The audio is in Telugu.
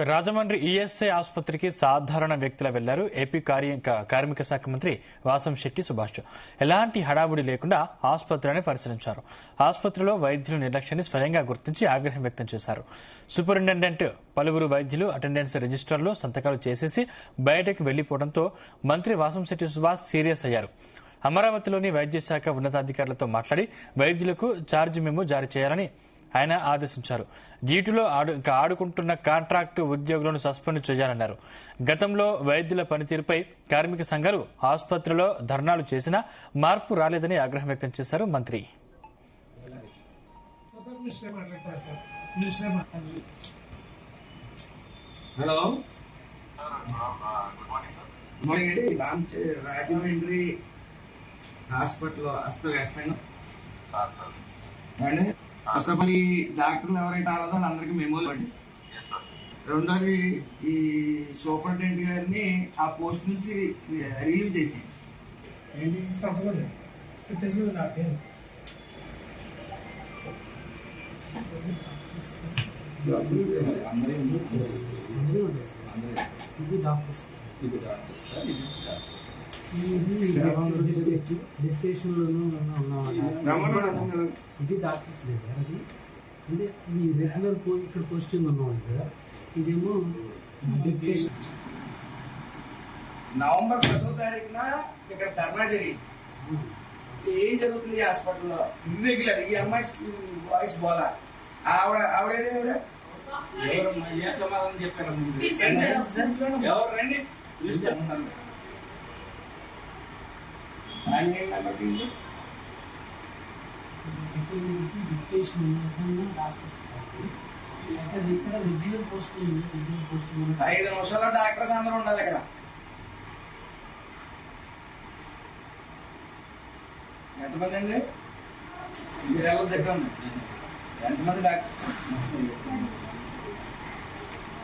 రాజమండ్రి ఈఎస్ఐ ఆసుపత్రికి సాధారణ వ్యక్తుల వెళ్లారు ఏపీ కార్మిక శాఖ మంత్రి వాసంశెట్టి సుభాష్. ఎలాంటి హడావుడి లేకుండా ఆసుపత్రిని పరిశీలించారు. ఆసుపత్రిలో వైద్యులు నిర్లక్ష్యాన్ని స్వయంగా గుర్తించి ఆగ్రహం వ్యక్తం చేశారు. సూపరింటెండెంట్ పలువురు వైద్యులు అటెండెన్స్ రిజిస్టర్లో సంతకాలు చేసేసి బయటకు వెళ్లిపోవడంతో మంత్రి వాసంశెట్టి సుభాష్ సీరియస్ అయ్యారు. అమరావతిలోని వైద్య శాఖ ఉన్నతాధికారులతో మాట్లాడి వైద్యులకు ఛార్జ్ మెమో జారీ చేయాలని ఆయన ఆదేశించారు. డ్యూటీలో ఆడుకుంటున్న కాంట్రాక్టు ఉద్యోగులను సస్పెండ్ చేయాలన్నారు. గతంలో వైద్యుల పనితీరుపై కార్మిక సంఘాలు ఆసుపత్రిలో ధర్నాలు చేసినా మార్పు రాలేదని ఆగ్రహం వ్యక్తం చేశారు మంత్రి. హలో, రాజమండ్రి హాస్పిటల్ అస్తవ్యస్తంగా అసలు డాక్టర్లు ఎవరైతే ఆలో అందరికి మెమోలు పడి, రెండోది ఈ సూపరింటెండెంట్ గారిని ఆ పోస్ట్ నుంచి రిలీవ్ చేసి ఇది డాక్టర్స్ దగ్గర అది అంటే ఈ రెగ్యులర్ ఇక్కడ పోస్టింగ్ ఉన్నాం కదా, ఇదేమో డిప్యూటేషన్. నవంబర్ 10వ తారీఖున ఇక్కడ ధర్నా జరిగింది. ఏం జరుగుతుంది ఈ హాస్పిటల్లో? ఇర్రెగ్యులర్. ఈ అమ్మాయి వాయిస్ బోలా ఆవిడేదే సమాధానం చెప్పారు. ఎవరు రండి డిప్యూటేషన్ డాక్టర్స్ ఇక్కడ రెగ్యులర్ పోస్టింగ్ 5 నిమిషాల్లో డాక్టర్స్ అందరూ ఉండాలి ఇక్కడ. ఎంతమంది అండి? మీరు ఎవరి దగ్గర ఉంది? ఎంతమంది డాక్టర్స్?